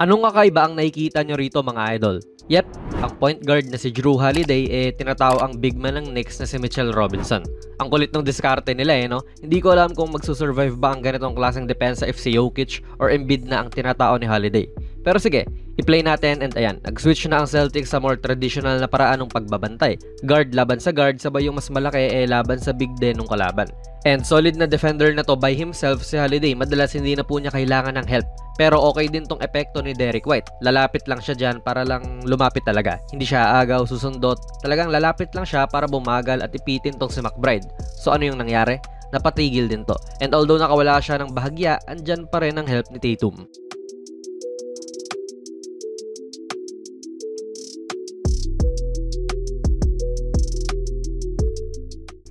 Anong kakaiba ang nakikita nyo rito mga idol? Yep, ang point guard na si Jrue Holiday tinatao ang big man ng Knicks na si Mitchell Robinson. Ang kulit ng diskarte nila no? Hindi ko alam kung magsusurvive ba ang ganitong klaseng depensa if si Jokic or Embiid na ang tinatao ni Holiday. Pero sige, i-play natin and ayan, nag-switch na ang Celtics sa more traditional na paraan ng pagbabantay. Guard laban sa guard, sabay yung mas malaki laban sa big din ng kalaban. And solid na defender na to by himself si Holiday, madalas hindi na po niya kailangan ng help. Pero okay din tong epekto ni Derrick White. Lalapit lang siya dyan para lang lumapit talaga. Hindi siya aagaw, susundot. Talagang lalapit lang siya para bumagal at ipitin tong si McBride. So ano yung nangyari? Napatigil din to. And although nakawala siya ng bahagya, andyan pa rin ang help ni Tatum.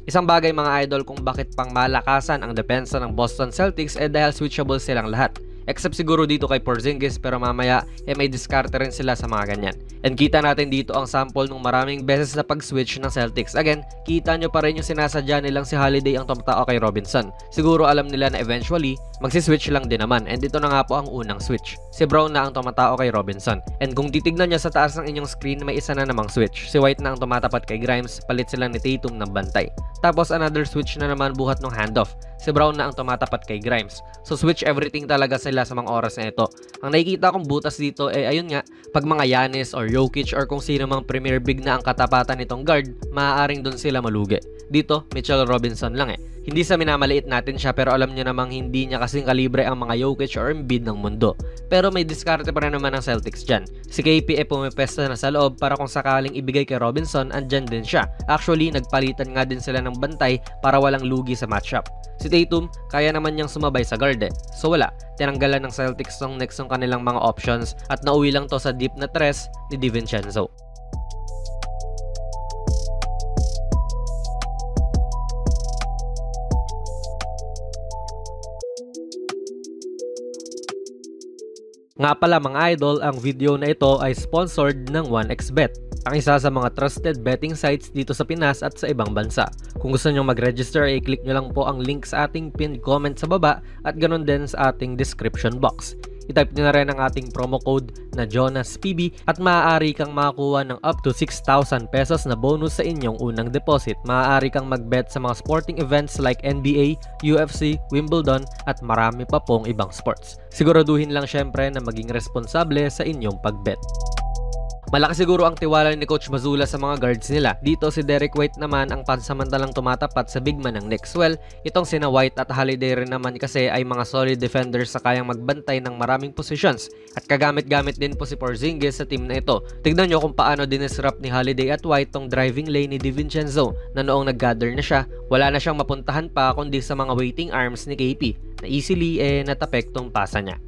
Isang bagay mga idol kung bakit pang malakasan ang depensa ng Boston Celtics dahil switchable silang lahat. Except siguro dito kay Porzingis, pero mamaya may diskarte rin sila sa mga ganyan. And kita natin dito ang sample ng maraming beses na pag-switch ng Celtics. Again, kita nyo pa rin yung sinasadya nilang si Holiday ang tumatao kay Robinson. Siguro alam nila na eventually, magsiswitch lang din naman. And dito na nga po ang unang switch. Si Brown na ang tumatao kay Robinson. And kung titignan nyo sa taas ng inyong screen, may isa na namang switch. Si White na ang tumatapat kay Grimes, palit sila ni Tatum ng bantay. Tapos another switch na naman buhat ng handoff. Si Brown na ang tumatapat kay Grimes. So switch everything talaga sila sa mga oras na ito. Ang nakikita kong butas dito ayun nga, pag mga Giannis or Jokic or kung sino mang premier big na ang katapatan nitong guard, maaaring doon sila malugi. Dito, Mitchell Robinson lang Hindi sa minamaliit natin siya pero alam niyo namang hindi niya kasing kalibre ang mga Jokic or Embiid ng mundo. Pero may diskarte pa rin naman ang Celtics dyan. Si KP pumipesta na sa loob para kung sakaling ibigay kay Robinson, andyan din siya. Actually, nagpalitan nga din sila ng bantay para walang lugi sa matchup. Si Tatum, kaya naman niyang sumabay sa guard So wala, tinanggalan ng Celtics ng next ng kanilang mga options at nauwi lang to sa deep na tres ni DiVincenzo. Nga pala mga idol, ang video na ito ay sponsored ng 1xBet, ang isa sa mga trusted betting sites dito sa Pinas at sa ibang bansa. Kung gusto nyo mag-register, i-click nyo lang po ang link sa ating pinned comment sa baba at ganun din sa ating description box. I-type nyo na rin ang ating promo code na JonasPB at maaari kang makakuha ng up to 6,000 pesos na bonus sa inyong unang deposit. Maaari kang mag-bet sa mga sporting events like NBA, UFC, Wimbledon at marami pa pong ibang sports. Siguraduhin lang syempre na maging responsable sa inyong pag-bet. Malaki siguro ang tiwala ni Coach Mazzulla sa mga guards nila. Dito si Derrick White naman ang pansamantalang tumatapat sa big man ng Knicks. Well, itong sina White at Holiday rin naman kasi ay mga solid defenders sa kayang magbantay ng maraming positions. At kagamit-gamit din po si Porzingis sa team na ito. Tignan nyo kung paano dinisrupt ni Holiday at White tong driving lane ni DiVincenzo na noong nag-gather na siya, wala na siyang mapuntahan pa kundi sa mga waiting arms ni KP na easily natapek tong pasa niya.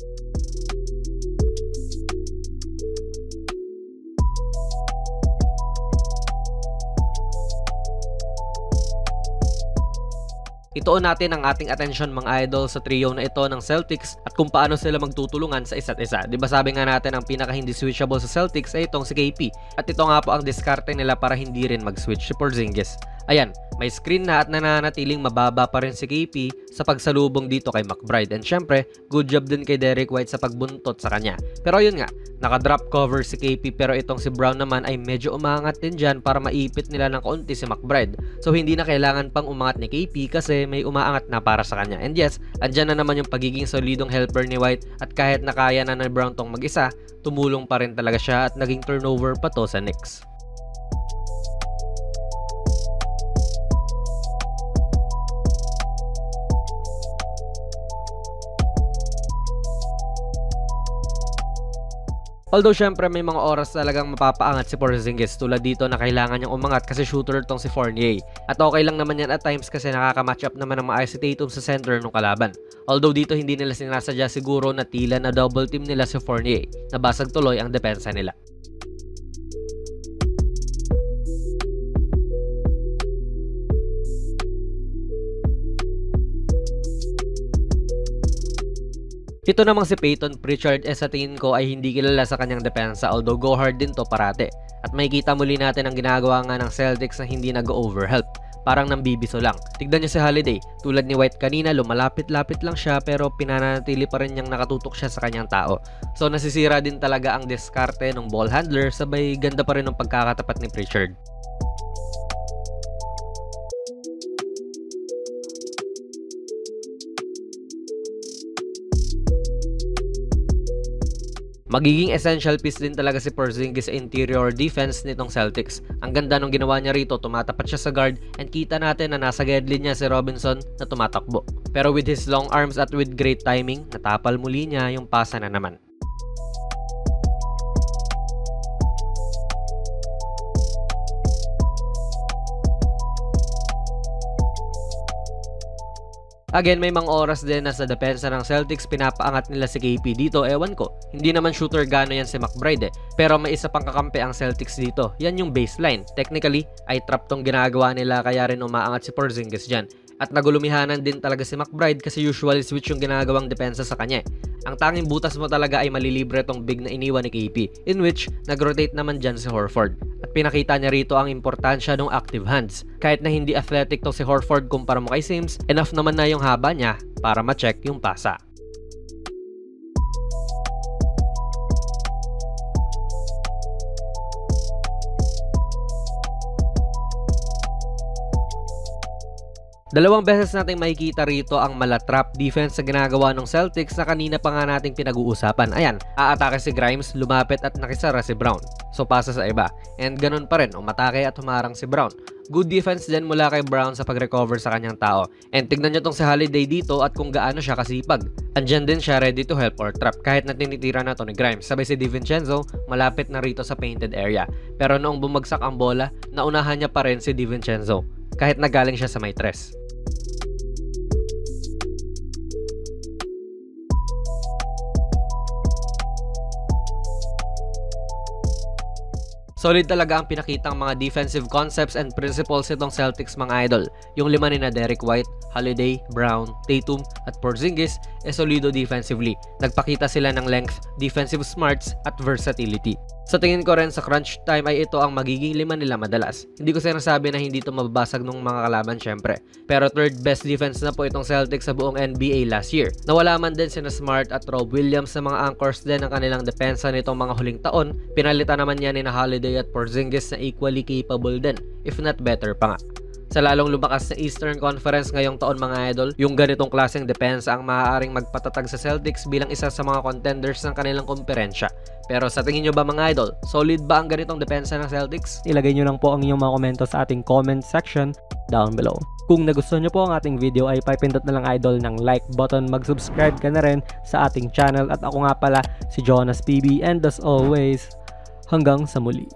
Ituon natin ang ating atensyon mga idol sa trio na ito ng Celtics at kung paano sila magtutulungan sa isa't isa. Diba sabi nga natin ang pinaka hindi switchable sa Celtics ay itong si KP at ito nga po ang diskarte nila para hindi rin mag-switch si Porzingis. Ayan, may screen na at nananatiling mababa pa rin si KP sa pagsalubong dito kay McBride. And syempre, good job din kay Derrick White sa pagbuntot sa kanya. Pero yun nga, naka-drop cover si KP pero itong si Brown naman ay medyo umangat din dyan para maipit nila ng kaunti si McBride. So hindi na kailangan pang umangat ni KP kasi may umaangat na para sa kanya. And yes, andyan na naman yung pagiging solidong helper ni White at kahit nakaya na ni Brown tong mag-isa, tumulong pa rin talaga siya at naging turnover pa to sa Knicks. Although syempre may mga oras talagang mapapaangat si Porzingis tulad dito na kailangan niyang umangat kasi shooter tong si Fournier. At okay lang naman yan at times kasi nakaka-match up naman ng maayos si Tatum sa center ng kalaban. Although dito hindi nila sinasadya siguro na tila na double team nila si Fournier. Nabasag tuloy ang depensa nila. Ito namang si Peyton Pritchard sa tingin ko ay hindi kilala sa kanyang depensa although go hard din to parate. At makikita muli natin ang ginagawa nga ng Celtics na hindi nag-overhelp. parang nambibiso lang. Tignan niyo si Holiday, tulad ni White kanina, lumalapit-lapit lang siya pero pinananatili pa rin niyang nakatutok siya sa kanyang tao. So nasisira din talaga ang diskarte ng ball handler, sabay ganda pa rin ng pagkakatapat ni Pritchard. Magiging essential piece din talaga si Porzingis sa interior defense nitong Celtics. Ang ganda nung ginawa niya rito, tumatapat siya sa guard and kita natin na nasa guideline niya si Robinson na tumatakbo. Pero with his long arms at with great timing, natapal muli niya yung pasa na naman. Again, may mga oras din na sa depensa ng Celtics pinapaangat nila si KP dito. Ewan ko, hindi naman shooter gano yan si McBride pero may isa pang kakampi ang Celtics dito. Yan yung baseline. Technically, ay trap tong ginagawa nila kaya rin umaangat si Porzingis dyan. At nagulumihanan din talaga si McBride kasi usually switch yung ginagawang depensa sa kanya. Ang tanging butas mo talaga ay malilibre tong big na iniwan ni KP, in which nag-rotate naman dyan si Horford. At pinakita niya rito ang importansya ng active hands. Kahit na hindi athletic to si Horford kumpara mo kay Sims, enough naman na yung haba niya para ma-check yung pasa. Dalawang beses nating makikita rito ang malatrap defense sa ginagawa ng Celtics na kanina pa nga nating pinag-uusapan. Ayan, aatake si Grimes, lumapit at nakisara si Brown. So pasa sa iba. And ganun pa rin, umatake at humarang si Brown. Good defense din mula kay Brown sa pag-recover sa kanyang tao. And tignan nyo tong si Holiday dito at kung gaano siya kasipag. Andyan din siya ready to help or trap kahit na tinitira na to ni Grimes. Sabay si DiVincenzo malapit na rito sa painted area. Pero noong bumagsak ang bola, naunahan niya pa rin si DiVincenzo kahit nagaling siya sa may tres. Solid talaga ang pinakitang mga defensive concepts and principles nitong Celtics mga idol. Yung lima ni na Derek White, Holiday, Brown, Tatum at Porzingis solido defensively. Nagpakita sila ng length, defensive smarts at versatility. Sa tingin ko rin sa crunch time ay ito ang magiging lima nila madalas. Hindi ko sinasabi na hindi ito mababasag ng mga kalaban syempre. Pero third best defense na po itong Celtics sa buong NBA last year. Nawala man din sina Smart at Rob Williams sa mga anchors din ng kanilang depensa nitong mga huling taon. Pinalitan naman niya ni na Holiday at Porzingis na equally capable din, if not better pa nga. Sa lalong lumakas na Eastern Conference ngayong taon mga idol, yung ganitong klaseng depensa ang maaaring magpatatag sa Celtics bilang isa sa mga contenders ng kanilang komperensya. Pero sa tingin nyo ba mga idol, solid ba ang ganitong depensa ng Celtics? Ilagay nyo lang po ang inyong mga komento sa ating comment section down below. Kung nagustuhan nyo po ang ating video ay pipindot na lang idol ng like button, mag-subscribe ka na rin sa ating channel at ako nga pala si Jonas PB and as always, hanggang sa muli.